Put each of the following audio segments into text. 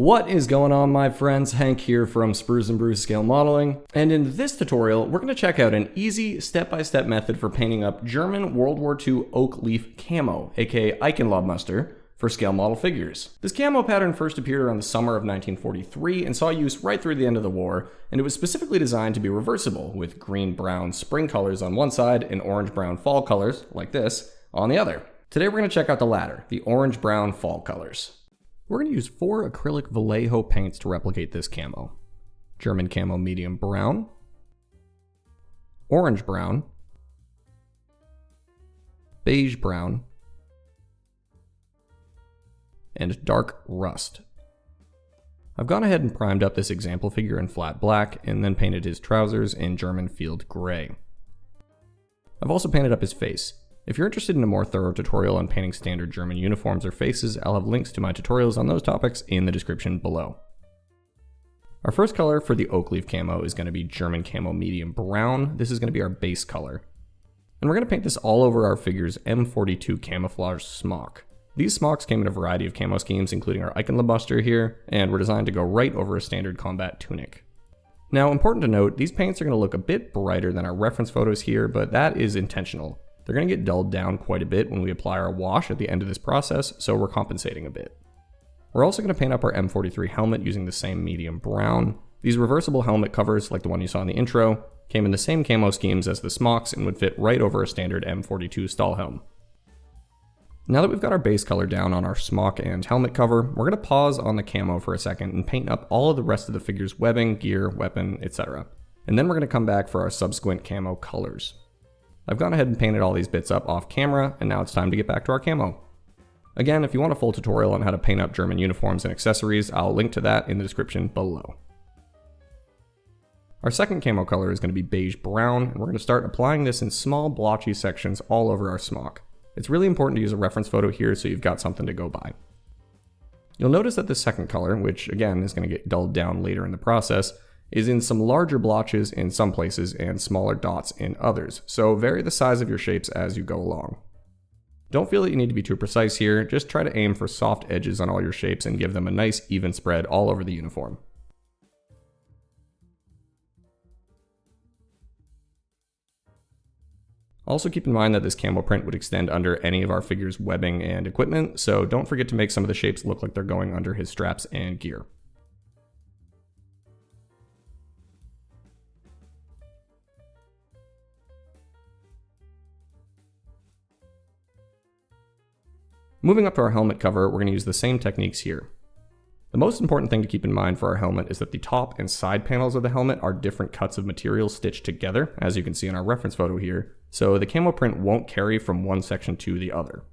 What is going on, my friends? Hank here from Sprues and Brews Scale Modeling, and in this tutorial we're going to check out an easy step-by-step method for painting up German World War II oak leaf camo, aka Eichenlaubmuster, for scale model figures. This camo pattern first appeared around the summer of 1943 and saw use right through the end of the war, and it was specifically designed to be reversible, with green-brown spring colors on one side and orange-brown fall colors, like this, on the other. Today we're going to check out the latter, the orange-brown fall colors. We're going to use 4 acrylic Vallejo paints to replicate this camo. German Camo Medium Brown, Orange Brown, Beige Brown, and Dark Rust. I've gone ahead and primed up this example figure in flat black and then painted his trousers in German Field Gray. I've also painted up his face. If you're interested in a more thorough tutorial on painting standard German uniforms or faces, I'll have links to my tutorials on those topics in the description below. Our first color for the oak leaf camo is going to be German Camo Medium Brown. This is going to be our base color. And we're going to paint this all over our figure's M42 camouflage smock. These smocks came in a variety of camo schemes, including our Eichenlaubmuster here, and were designed to go right over a standard combat tunic. Now, important to note, these paints are going to look a bit brighter than our reference photos here, but that is intentional. They're going to get dulled down quite a bit when we apply our wash at the end of this process, so we're compensating a bit. We're also going to paint up our M43 helmet using the same medium brown. These reversible helmet covers, like the one you saw in the intro, came in the same camo schemes as the smocks and would fit right over a standard M42 Stahlhelm. Now that we've got our base color down on our smock and helmet cover, we're going to pause on the camo for a second and paint up all of the rest of the figure's webbing, gear, weapon, etc. And then we're going to come back for our subsequent camo colors. I've gone ahead and painted all these bits up off camera, and now it's time to get back to our camo. Again, if you want a full tutorial on how to paint up German uniforms and accessories, I'll link to that in the description below. Our second camo color is going to be beige brown, and we're going to start applying this in small blotchy sections all over our smock. It's really important to use a reference photo here so you've got something to go by. You'll notice that the second color, which again is going to get dulled down later in the process, is in some larger blotches in some places and smaller dots in others, so vary the size of your shapes as you go along. Don't feel that you need to be too precise here, just try to aim for soft edges on all your shapes and give them a nice even spread all over the uniform. Also keep in mind that this camo print would extend under any of our figure's webbing and equipment, so don't forget to make some of the shapes look like they're going under his straps and gear. Moving up to our helmet cover, we're going to use the same techniques here. The most important thing to keep in mind for our helmet is that the top and side panels of the helmet are different cuts of material stitched together, as you can see in our reference photo here, so the camo print won't carry from one section to the other.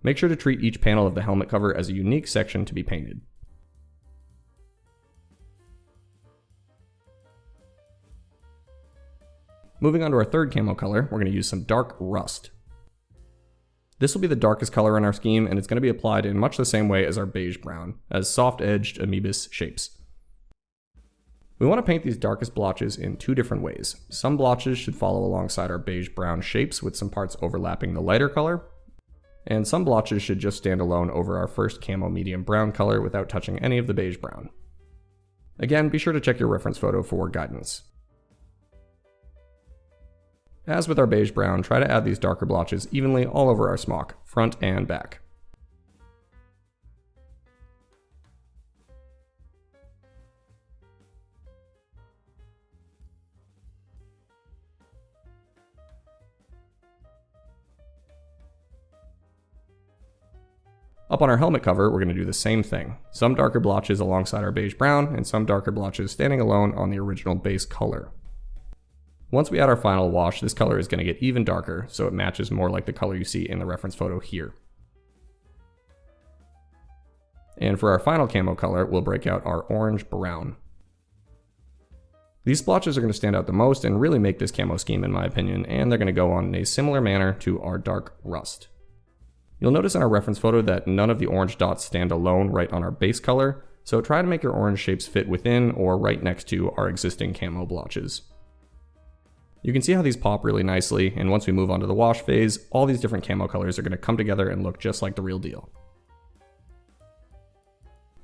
Make sure to treat each panel of the helmet cover as a unique section to be painted. Moving on to our third camo color, we're going to use some dark rust. This will be the darkest color in our scheme, and it's going to be applied in much the same way as our beige brown, as soft-edged amoebus shapes. We want to paint these darkest blotches in 2 different ways. Some blotches should follow alongside our beige brown shapes with some parts overlapping the lighter color, and some blotches should just stand alone over our first camo medium brown color without touching any of the beige brown. Again, be sure to check your reference photo for guidance. As with our beige brown, try to add these darker blotches evenly all over our smock, front and back. Up on our helmet cover, we're going to do the same thing. Some darker blotches alongside our beige brown, and some darker blotches standing alone on the original base color. Once we add our final wash, this color is going to get even darker, so it matches more like the color you see in the reference photo here. And for our final camo color, we'll break out our orange brown. These splotches are going to stand out the most and really make this camo scheme in my opinion, and they're going to go on in a similar manner to our dark rust. You'll notice in our reference photo that none of the orange dots stand alone right on our base color, so try to make your orange shapes fit within or right next to our existing camo blotches. You can see how these pop really nicely, and once we move on to the wash phase, all these different camo colors are going to come together and look just like the real deal.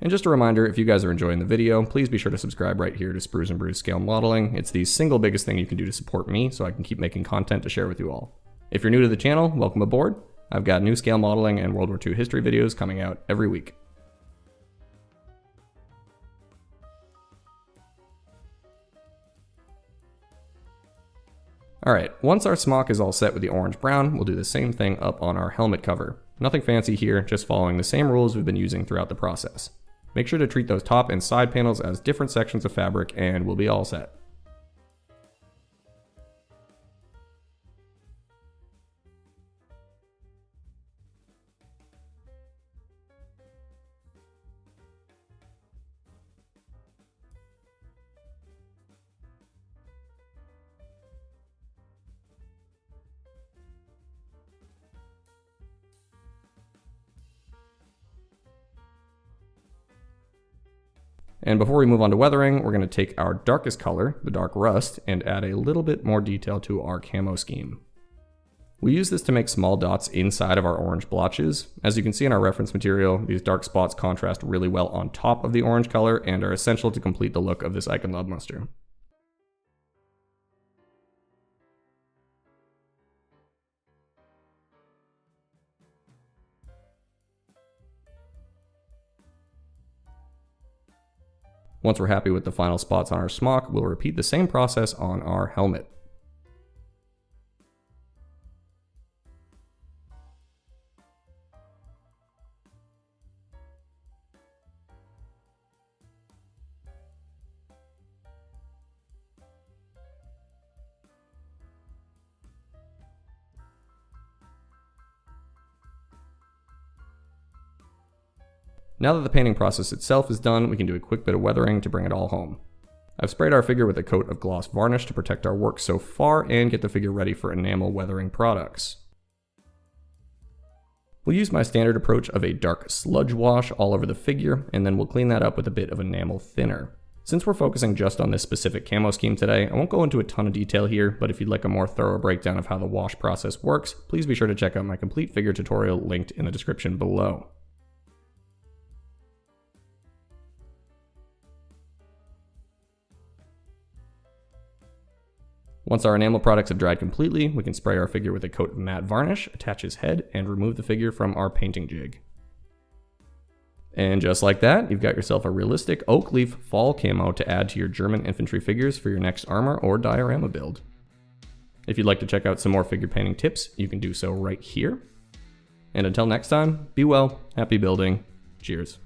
And just a reminder, if you guys are enjoying the video, please be sure to subscribe right here to Sprues and Brews Scale Modeling. It's the single biggest thing you can do to support me so I can keep making content to share with you all. If you're new to the channel, welcome aboard. I've got new scale modeling and World War II history videos coming out every week. Alright, once our smock is all set with the orange-brown, we'll do the same thing up on our helmet cover. Nothing fancy here, just following the same rules we've been using throughout the process. Make sure to treat those top and side panels as different sections of fabric and we'll be all set. And before we move on to weathering, we're going to take our darkest color, the dark rust, and add a little bit more detail to our camo scheme. We use this to make small dots inside of our orange blotches. As you can see in our reference material, these dark spots contrast really well on top of the orange color and are essential to complete the look of this Eichenlaubmuster. Once we're happy with the final spots on our smock, we'll repeat the same process on our helmet. Now that the painting process itself is done, we can do a quick bit of weathering to bring it all home. I've sprayed our figure with a coat of gloss varnish to protect our work so far and get the figure ready for enamel weathering products. We'll use my standard approach of a dark sludge wash all over the figure, and then we'll clean that up with a bit of enamel thinner. Since we're focusing just on this specific camo scheme today, I won't go into a ton of detail here, but if you'd like a more thorough breakdown of how the wash process works, please be sure to check out my complete figure tutorial linked in the description below. Once our enamel products have dried completely, we can spray our figure with a coat of matte varnish, attach his head, and remove the figure from our painting jig. And just like that, you've got yourself a realistic oak leaf fall camo to add to your German infantry figures for your next armor or diorama build. If you'd like to check out some more figure painting tips, you can do so right here. And until next time, be well, happy building, cheers.